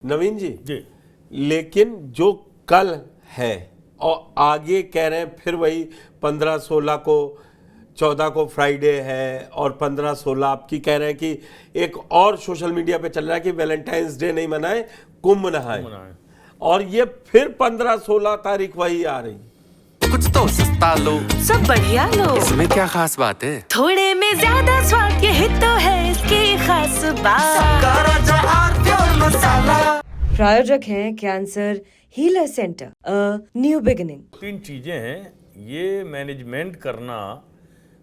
नवीन जी जी लेकिन जो कल है और आगे कह रहे हैं फिर वही 15-16 को 14 को फ्राइडे है और 15-16 आपकी कह रहे हैं कि एक और सोशल मीडिया पे चल रहा है कि वैलेंटाइंस डे नहीं मनाए, कुंभ नहाए, और ये फिर 15-16 तारीख वही आ रही। कुछ तो सस्ता लो, सब बढ़िया लो, इसमें क्या खास बात है? थोड़े में ज्यादा स्वाद, यही तो है इसकी खास बात। प्रायोजक हैं cancer healer centre, a new beginning. 3 चीजें हैं। ये मैनेजमेंट करना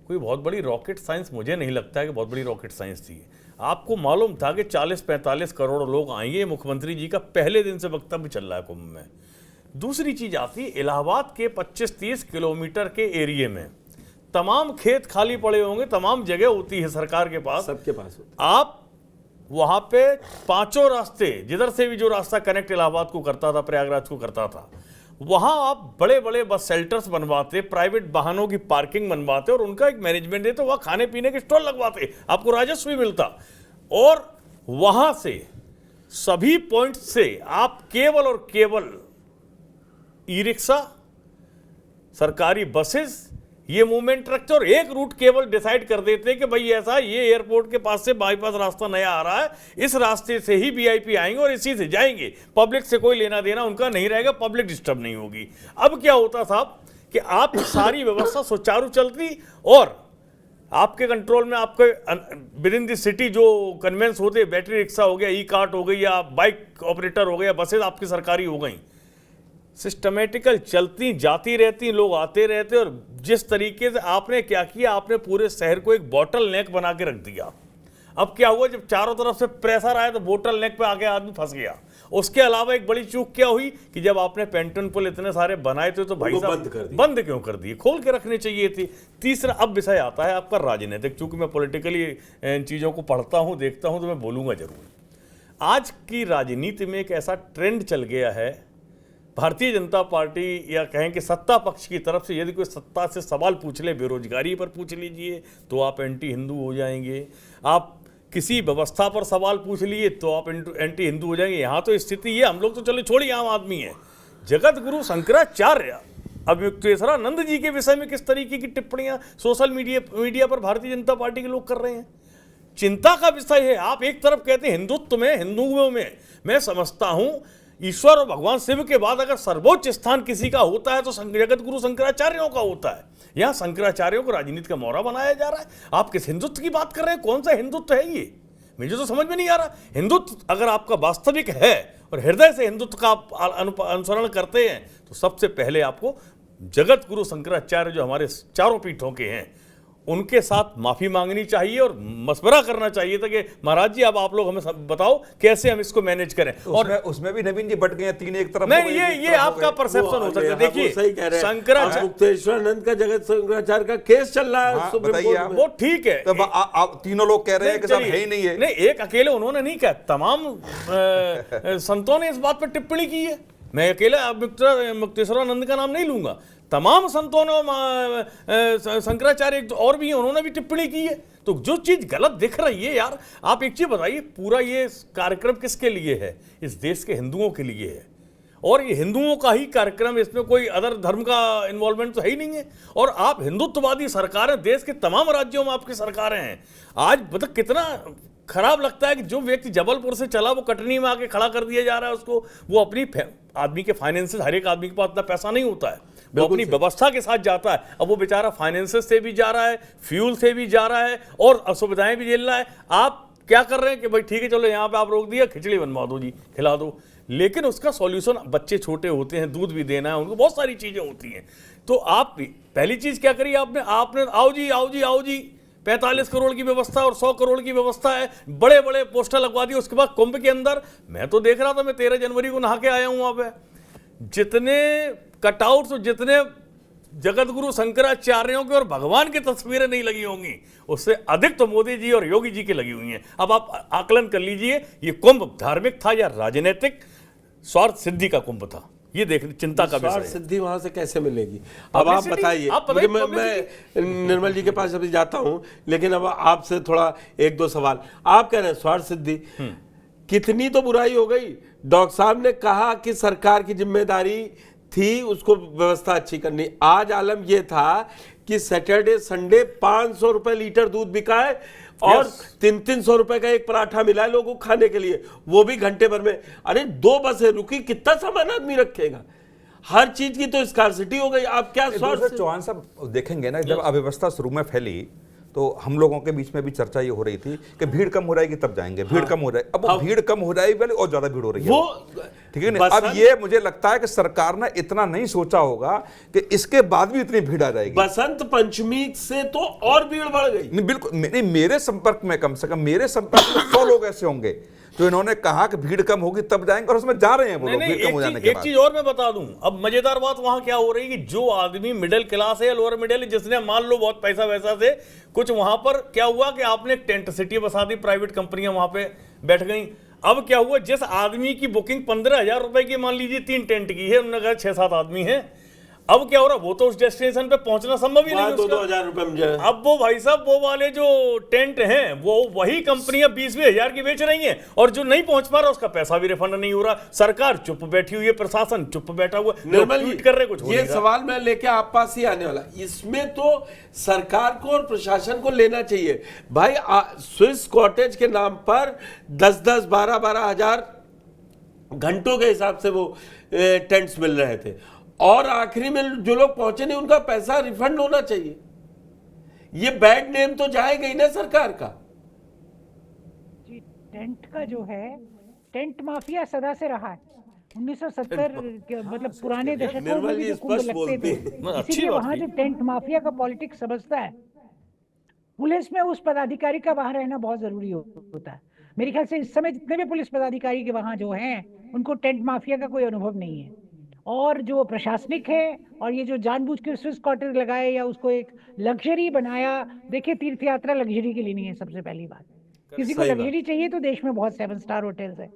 कोई बहुत बड़ी रॉकेट साइंस मुझे नहीं लगता है कि बहुत बड़ी रॉकेट साइंस थी। आपको मालूम था कि 40-45 करोड़ लोग आएंगे, मुख्यमंत्री जी का पहले दिन से वक्तव्य चल रहा है कुंभ में। दूसरी चीज आती है, इलाहाबाद के 25-30 किलोमीटर के एरिया में तमाम खेत खाली पड़े होंगे, तमाम जगह होती है सरकार के पास, सबके पास होता। आप वहां पे 5 रास्ते, जिधर से भी जो रास्ता कनेक्ट इलाहाबाद को करता था, प्रयागराज को करता था, वहां आप बड़े बड़े बस शेल्टर्स बनवाते, प्राइवेट वाहनों की पार्किंग बनवाते और उनका एक मैनेजमेंट देते, वहां खाने पीने के स्टॉल लगवाते, आपको राजस्व भी मिलता। और वहां से सभी पॉइंट से आप केवल और केवल ई रिक्शा, सरकारी बसेस, ये मूवमेंट रखते और एक रूट केवल डिसाइड कर देते कि भाई ऐसा, ये एयरपोर्ट के पास से बाईपास रास्ता नया आ रहा है, इस रास्ते से ही वीआईपी आएंगे और इसी से जाएंगे, पब्लिक से कोई लेना देना उनका नहीं रहेगा, पब्लिक डिस्टर्ब नहीं होगी। अब क्या होता साहब कि आप सारी व्यवस्था सुचारू चलती और आपके कंट्रोल में, आपके विद इन द सिटी जो कन्वेंस होते, बैटरी रिक्शा हो गया, ई कार्ट हो गई, या बाइक ऑपरेटर हो गया, बसेज आपकी सरकारी हो गई, सिस्टमेटिकल चलती जाती रहती, लोग आते रहते। और जिस तरीके से आपने क्या किया, आपने पूरे शहर को एक बॉटल नेक बना के रख दिया। अब क्या हुआ, जब चारों तरफ से प्रेशर आया तो बोटल नेक पे आके आदमी फंस गया। उसके अलावा एक बड़ी चूक क्या हुई कि जब आपने पेंटन पुल इतने सारे बनाए थे तो भाई साहब बंद क्यों कर दिए, खोल के रखने चाहिए थी। तीसरा अब विषय आता है आपका राजनीतिक, चूंकि मैं पॉलिटिकली इन चीज़ों को पढ़ता हूँ, देखता हूँ, तो मैं बोलूँगा जरूर। आज की राजनीति में एक ऐसा ट्रेंड चल गया है, भारतीय जनता पार्टी या कहें कि सत्ता पक्ष की तरफ से यदि कोई सत्ता से सवाल पूछ ले, बेरोजगारी पर पूछ लीजिए तो आप एंटी हिंदू हो जाएंगे, आप किसी व्यवस्था पर सवाल पूछ लिए तो आप एंटी हिंदू हो जाएंगे। यहाँ तो स्थिति ये, हम लोग तो चलो छोड़िए आम आदमी है, जगत गुरु शंकराचार्य अवयुक्तेश्वरानंद जी के विषय में किस तरीके की टिप्पणियां सोशल मीडिया पर भारतीय जनता पार्टी के लोग कर रहे हैं, चिंता का विषय है। आप एक तरफ कहते हैं हिंदुत्व में, हिंदुओं में, मैं समझता हूं ईश्वर और भगवान शिव के बाद अगर सर्वोच्च स्थान किसी का होता है तो जगत गुरु शंकराचार्यों का होता है। यहाँ शंकराचार्यों को राजनीति का मोहरा बनाया जा रहा है। आप किस हिंदुत्व की बात कर रहे हैं, कौन सा हिंदुत्व है ये, मुझे तो समझ में नहीं आ रहा। हिंदुत्व अगर आपका वास्तविक है और हृदय से हिंदुत्व का आप अनुसरण करते हैं तो सबसे पहले आपको जगत गुरु शंकराचार्य जो हमारे चारों पीठों के हैं उनके साथ माफी मांगनी चाहिए और मशवरा करना चाहिए था कि महाराज जी अब आप लोग हमें बताओ कैसे हम इसको मैनेज करें। और उसमें भी नवीन जी बट गए, 3 एक तरफ नहीं, ये आपका परसेप्शन हो सकता है। देखिए शंकराचार्य, मुक्तेश्वरानंद का, जगत शंकराचार्य का केस चल रहा है सुप्रीम कोर्ट में, वो ठीक है। तब आप तीनों लोग कह रहे हैं कि सब है ही नहीं है। नहीं, एक अकेले उन्होंने नहीं कहा, तमाम संतों ने इस बात पर टिप्पणी की है। मैं अकेले मुक्तेश्वरानंद का नाम नहीं लूंगा, तमाम संतों ने, शंकराचार्य और भी उन्होंने भी टिप्पणी की है। तो जो चीज गलत दिख रही है यार, आप एक चीज बताइए, पूरा ये कार्यक्रम किसके लिए है, इस देश के हिंदुओं के लिए है और ये हिंदुओं का ही कार्यक्रम, इसमें कोई अदर धर्म का इन्वॉल्वमेंट तो है ही नहीं है। और आप हिंदुत्ववादी सरकारें, देश के तमाम राज्यों में आपकी सरकारें हैं। आज मतलब कितना खराब लगता है कि जो व्यक्ति जबलपुर से चला वो कटनी में आके खड़ा कर दिया जा रहा है उसको। वो अपनी आदमी के फाइनेंसेस, हर एक आदमी के पास इतना पैसा नहीं होता है, वो अपनी व्यवस्था के साथ जाता है। अब वो बेचारा फाइनेंसेस से भी जा रहा है, फ्यूल से भी जा रहा है और असुविधाएं भी झेल रहा है। आप क्या कर रहे हैं कि भाई ठीक है चलो यहाँ पे आप रोक दिया, खिचड़ी बनवा दो जी, खिला दो, लेकिन उसका सॉल्यूशन, बच्चे छोटे होते हैं, दूध भी देना है उनको, बहुत सारी चीजें होती हैं। तो आप पहली चीज क्या करिए, आपने आओ जी 45 करोड़ की व्यवस्था और 100 करोड़ की व्यवस्था है, बड़े बड़े पोस्टर लगवा दिए। उसके बाद कुंभ के अंदर मैं तो देख रहा था, मैं 13 जनवरी को नहा के आया हूं, वहां पे जितने कटआउट्स और जितने जगत गुरु शंकराचार्यों के और भगवान की तस्वीरें नहीं लगी होंगी, उससे अधिक तो मोदी जी और योगी जी की लगी हुई हैं। अब आप आकलन कर लीजिए, ये कुंभ धार्मिक था या राजनीतिक स्वार्थ सिद्धि का कुंभ था, ये देखने चिंता का विषय है। सिद्धि वहां से कैसे मिलेगी, अब आप बताइए। मैं निर्मल जी के पास अभी जाता हूं, लेकिन अब आपसे थोड़ा 1-2 सवाल। आप कह रहे हैं स्वार्थ सिद्धि, कितनी तो बुराई हो गई। डॉक्टर साहब ने कहा कि सरकार की जिम्मेदारी थी उसको व्यवस्था अच्छी करनी। आज आलम यह था कि सैटरडे संडे 500 रुपए लीटर दूध बिका है और 300 रुपए का एक पराठा मिला है लोगों को खाने के लिए, वो भी घंटे भर में। अरे 2 बसें रुकी, कितना सामान आदमी रखेगा? हर चीज की तो स्कार्सिटी हो गई। आप क्या चौहान साहब देखेंगे ना, जब अव्यवस्था शुरू में फैली तो हम लोगों के बीच में भी चर्चा ये हो रही थी कि भीड़ कम हो जाएगी तब जाएंगे, भीड़ कम हो जाएगी। अब वो भीड़ कम हो जाएगी वाली और ज्यादा भीड़ हो रही है, वो ठीक है ना। अब ये मुझे लगता है कि सरकार ने इतना नहीं सोचा होगा कि इसके बाद भी इतनी भीड़ आ जाएगी। बसंत पंचमी से तो और भीड़ बढ़ गई। नहीं, बिल्कुल मेरे संपर्क में कम से कम मेरे संपर्क में 100 लोग ऐसे होंगे तो इन्होंने कहा कि भीड़ कम होगी तब जाएंगे, और उसमें जा रहे हैं वो लोग भीड़ कम हो जाने के बाद। एक चीज और मैं बता दूं, अब मजेदार बात वहां क्या हो रही है कि जो आदमी मिडिल क्लास है या लोअर मिडिल, जिसने मान लो बहुत पैसा वैसा से कुछ, वहां पर क्या हुआ कि आपने टेंट सिटी बसा दी, प्राइवेट कंपनियां वहां पे बैठ गई। अब क्या हुआ, जिस आदमी की बुकिंग 15,000 रुपए की मान लीजिए 3 टेंट की है, उन्होंने कहा 6-7 आदमी है, अब क्या हो रहा, वो तो उस डेस्टिनेशन पे पहुंचना संभव ही नहीं है। 2,000 रुपए में जाए। अब वो भाई साहब वो वाले जो टेंट हैं वो वही कंपनियां 20,000 की बेच रही हैं, और जो नहीं पहुंच पा रहा उसका पैसा भी रिफंड नहीं हो रहा। सरकार चुप बैठी हुई है, प्रशासन चुप बैठा हुआ, निर्मल ट्वीट कर रहे कुछ हो ये नहीं रहा। सवाल मैं लेके आप पास ही आने वाला। इसमें तो सरकार को और प्रशासन को लेना चाहिए भाई। स्विस कॉटेज के नाम पर 10-10, 12-12 हजार घंटों के हिसाब से वो टेंट्स मिल रहे थे, और आखिरी में जो लोग पहुंचे नहीं उनका पैसा रिफंड होना चाहिए। ये बैड नेम तो जाएगा ही ना सरकार का। जी, टेंट का जो है, टेंट माफिया सदा से रहा है। 1970 के मतलब पुराने दशकों में भी जो कुंभ लगते थे, इसीलिए वहां जो टेंट माफिया का पॉलिटिक्स समझता है, पुलिस में उस पदाधिकारी का वहां रहना बहुत जरूरी होता है। मेरे ख्याल से इस समय जितने भी पुलिस पदाधिकारी के वहां जो हैं, उनको टेंट माफिया का कोई अनुभव नहीं है। और जो प्रशासनिक है, और ये जो जानबूझ के स्विस कॉटेज लगाए या उसको एक लग्जरी बनाया, देखिए तीर्थ यात्रा लग्जरी के लिए नहीं है। सबसे पहली बात, किसी को लग्जरी चाहिए तो देश में बहुत 7 स्टार होटल्स है।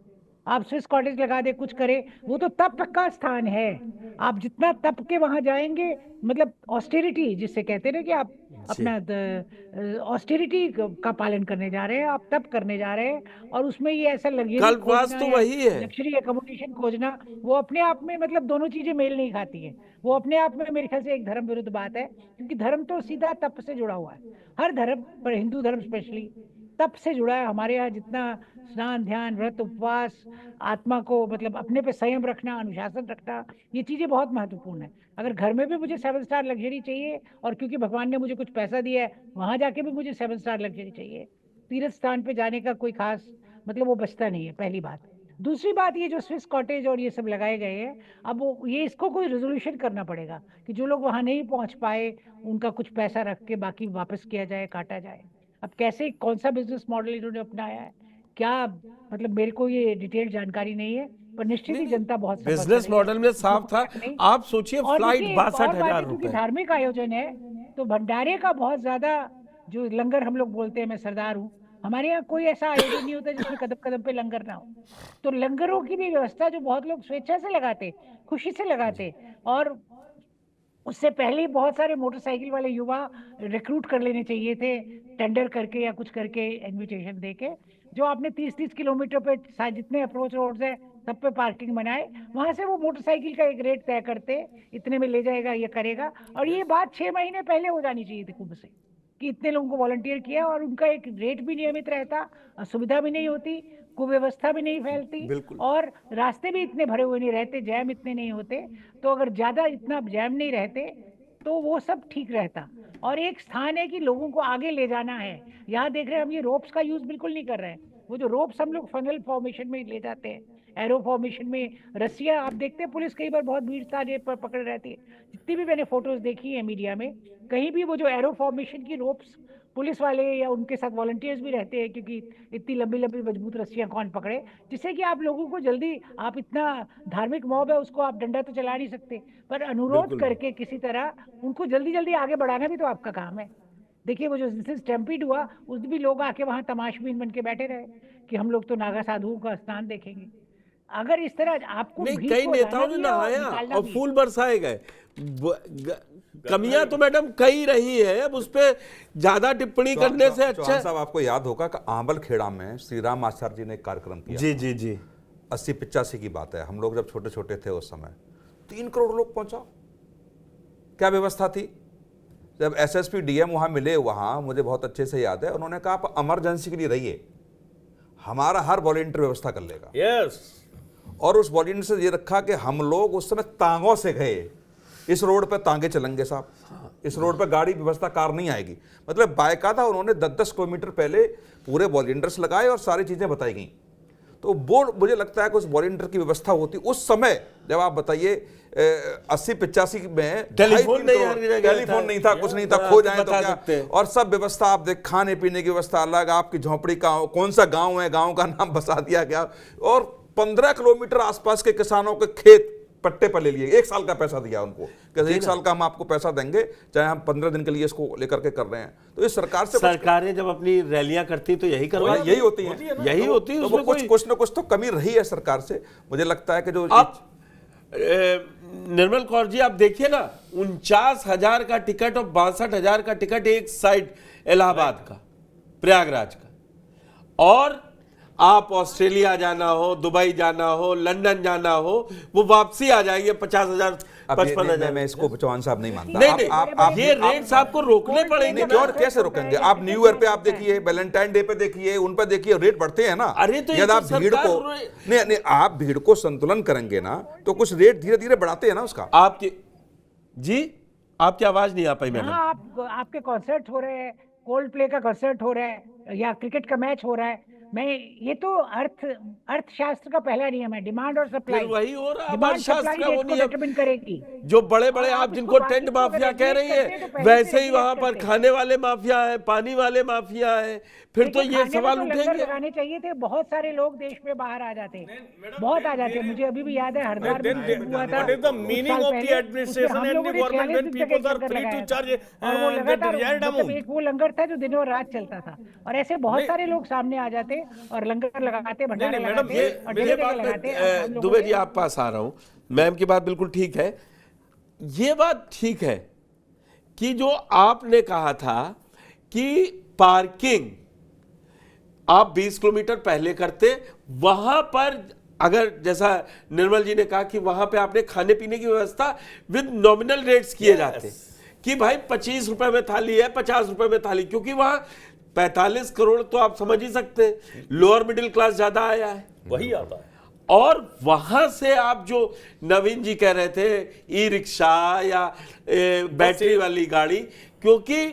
आप स्विस कॉटेज लगा दे, कुछ करे, वो तो तप का स्थान है। आप जितना तप के वहां जाएंगे, मतलब ऑस्टेरिटी जिससे कहते हैं ना कि आप अपना ऑस्टेरिटी का पालन करने जा रहे हैं, आप तप करने जा रहे हैं, और उसमें ये ऐसा कल्पवास तो वही है, लग्जरी एकोमोडेशन खोजना, वो अपने आप में मतलब दोनों चीजें मेल नहीं खाती है। वो अपने आप में मेरे ख्याल से एक धर्म विरुद्ध बात है, क्योंकि धर्म तो सीधा तप से जुड़ा हुआ है। हर धर्म पर, हिंदू धर्म स्पेशली, तप से जुड़ा है। हमारे यहाँ जितना स्नान, ध्यान, व्रत, उपवास, आत्मा को मतलब अपने पे संयम रखना, अनुशासन रखना, ये चीजें बहुत महत्वपूर्ण है। अगर घर में भी मुझे 7 स्टार लग्जरी चाहिए, और क्योंकि भगवान ने मुझे कुछ पैसा दिया है, वहां जाके भी मुझे 7 स्टार लग्जरी चाहिए, तीर्थ स्थान पे जाने का कोई खास मतलब वो बचता नहीं है, पहली बात। दूसरी बात, ये जो स्विस कॉटेज और ये सब लगाए गए हैं, अब वो ये इसको कोई रेजोल्यूशन करना पड़ेगा कि जो लोग वहां नहीं पहुंच पाए उनका कुछ पैसा रख के बाकी वापस किया जाए, काटा जाए। अब कैसे, कौन सा बिजनेस मॉडल इन्होंने अपनाया है, क्या मतलब मेरे को ये डिटेल जानकारी नहीं है, पर निश्चित ही जनता बहुत बिजनेस मॉडल में साफ था। आप सोचिए फ्लाइट 62,000 रुपए, धार्मिक आयोजन है तो भंडारे का बहुत ज्यादा, जो लंगर हम लोग बोलते हैं, मैं सरदार हूँ, हमारे यहाँ कोई ऐसा आयोजन नहीं होता जिसमें कदम कदम पे लंगर ना हो। तो लंगरों की भी व्यवस्था जो बहुत लोग स्वेच्छा से लगाते, खुशी से लगाते, और उससे पहले बहुत सारे मोटरसाइकिल वाले युवा रिक्रूट कर लेने चाहिए थे, टेंडर करके या कुछ करके, इनविटेशन देके, जो आपने 30-30 किलोमीटर पे जितने अप्रोच रोड्स है सब पे पार्किंग बनाए, वहां से वो मोटरसाइकिल का एक रेट तय करते, इतने में ले जाएगा, ये करेगा। और ये बात 6 महीने पहले हो जानी चाहिए थी कुंभ से, कि इतने लोगों को वॉलंटियर किया, और उनका एक रेट भी नियमित रहता, सुविधा भी नहीं होती, कुव्यवस्था भी नहीं फैलती, और रास्ते भी इतने भरे हुए नहीं रहते, जैम इतने नहीं होते। तो अगर ज्यादा इतना जैम नहीं रहते तो वो सब ठीक रहता। और एक स्थान है कि लोगों को आगे ले जाना है। यहाँ देख रहे हैं हम, ये रोप्स का यूज बिल्कुल नहीं कर रहे हैं। वो जो रोप्स हम लोग फनल फॉर्मेशन में ले जाते हैं, एरो फॉर्मेशन में रस्सियां, आप देखते हैं पुलिस कई बार बहुत भीड़ ताजे पर पकड़ रहती है। जितनी भी मैंने फोटोज देखी है मीडिया में, कहीं भी वो जो एरो फॉर्मेशन की रोप्स, पुलिस वाले या उनके साथ वॉलंटियर्स भी रहते हैं, क्योंकि इतनी लंबी लंबी मजबूत रस्सियां कौन पकड़े, जिससे कि आप लोगों को जल्दी, आप इतना धार्मिक मॉब है, उसको आप डंडा तो चला नहीं सकते, पर अनुरोध करके किसी तरह उनको जल्दी जल्दी आगे बढ़ाना भी तो आपका काम है। देखिए वो जो स्टैम्पीड हुआ, उस भी लोग आके वहां तमाशबीन बन के बैठे रहे कि हम लोग तो नागा साधुओं का स्नान देखेंगे। अगर इस तरह आपको नहीं, कई नेताओं ने नहाया और फूल बरसाए गए, कमियां तो मैडम कई रही है, अब उस पर ज्यादा टिप्पणी करने से अच्छा चौहान साहब, आपको याद होगा कि आंबल खेड़ा में श्री राम आचार्य जी ने एक कार्यक्रम किया। जी जी जी 80-85 की बात है, हम लोग जब छोटे छोटे थे उस समय 3 करोड़ लोग पहुंचा। क्या व्यवस्था थी? जब एसएसपी डीएम वहां मिले, वहां मुझे बहुत अच्छे से याद है, उन्होंने कहा आप इमरजेंसी के लिए रहिए, हमारा हर वॉलंटियर व्यवस्था कर लेगा। यस। और उस वॉलंटियर से ये रखा कि हम लोग उस समय तांगों से गए, इस रोड पे तांगे चलेंगे साहब, इस रोड पे गाड़ी व्यवस्था कार नहीं आएगी। मतलब बाकायदा उन्होंने 10-10 किलोमीटर पहले पूरे वॉलंटियर्स लगाए और सारी चीजें बताई गई। तो वो मुझे लगता है कि उस वॉलंटियर की व्यवस्था होती उस समय, जब आप बताइए 80-85 में टेलीफोन नहीं था, कुछ नहीं था, खो जाए तो क्या, और सब व्यवस्था आप देख, खाने पीने की व्यवस्था अलग, आपकी झोंपड़ी का कौन सा गांव है, गांव का नाम बसा दिया गया, और 15 किलोमीटर आसपास के किसानों के खेत पट्टे पर ले लिए, 1 साल का पैसा दिया उनको, कि 1 साल का हम आपको पैसा देंगे, चाहे हम 15 दिन के लिए इसको लेकर के कर रहे हैं। तो इस सरकार से सरकारें जब अपनी रैलियां करती तो यही करवा, यही होती है, यही होती है। तो वो कुछ ना कुछ तो कमी रही है सरकार से, मुझे लगता है कि जो आप निर्मल कौर जी आप देखिए ना, 49,000 का टिकट और 62,000 का टिकट एक साइड इलाहाबाद का, प्रयागराज का, और आप ऑस्ट्रेलिया जाना हो, दुबई जाना हो, लंदन जाना हो, वो वापसी आ जाएंगे 50,000 55,000। मैं इसको चौहान साहब नहीं मानता। नहीं नहीं, ये रेट्स आपको रोकने पड़ेंगे। क्यों और कैसे रोकेंगे? आप न्यू ईयर पे आप देखिए, वैलेंटाइन डे पे देखिए, उन पर देखिए रेट बढ़ते हैं ना। अरे तो यदि आप भीड़ को नहीं, आप भीड़ को संतुलन करेंगे ना, तो कुछ रेट धीरे धीरे बढ़ाते हैं ना उसका। आपकी जी, आपकी आवाज नहीं आ पाई मैडम। हाँ, आपके कॉन्सर्ट हो रहे हैं, कोल्ड प्ले का कॉन्सर्ट हो रहा है, या क्रिकेट का मैच हो रहा है, ये तो अर्थशास्त्र का पहला नियम है, डिमांड और सप्लाई। वही हो रहा है, डिमांड अर्थशास्त्र का वो नियम डिटरमिन करेगी। जो बड़े बड़े आप जिनको टेंट माफिया कह रही है, वैसे ही वहां पर खाने वाले माफिया है, पानी वाले माफिया है, फिर तो ये सवाल उठेंगे। लगाने चाहिए थे, बहुत सारे लोग देश में बाहर आ जाते, बहुत आ जाते। मुझे अभी भी याद है हरिद्वार में हुआ था। What is the meaning of the administration and the government when people are free to charge get desired amount? एक वो लंगर था जो दिनों और रात चलता था, और ऐसे बहुत सारे लोग सामने आ जाते और लंगर लगाते, भंडारे लगाते और ये जगह बात लगाते। दुबे जी आप पास आ रहा हूं, मैम की बात बिल्कुल ठीक है। ये बात ठीक है कि जो आपने कहा था कि पार्किंग आप 20 किलोमीटर पहले करते, वहां पर अगर जैसा निर्मल जी ने कहा कि वहां पे आपने खाने पीने की व्यवस्था विद नॉमिनल रेट्स किए जाते, कि भाई 25 रुपए में थाली है, 50 रुपए में थाली, क्योंकि वहां 45 करोड़ तो आप समझ ही सकते हैं लोअर मिडिल क्लास ज्यादा आया है, वही आता है। और वहां से आप जो नवीन जी कह रहे थे ई रिक्शा या बैटरी वाली गाड़ी, क्योंकि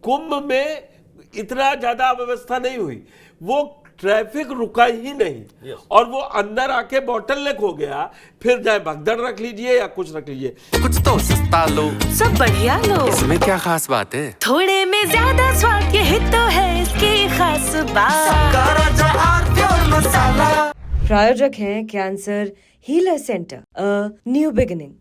कुंभ में इतना ज्यादा व्यवस्था नहीं हुई, वो ट्रैफिक रुका ही नहीं, और वो अंदर आके बोटलनेक हो गया, फिर चाहे भगदड़ रख लीजिए या कुछ रख लीजिए, कुछ तो सस्ता लो, सब बढ़िया लो, इसमें क्या खास बात है? थोड़े में ज्यादा स्वाद, यही तो है इसकी खास बात। प्रायोजक हैं cancer healer centre, a new beginning.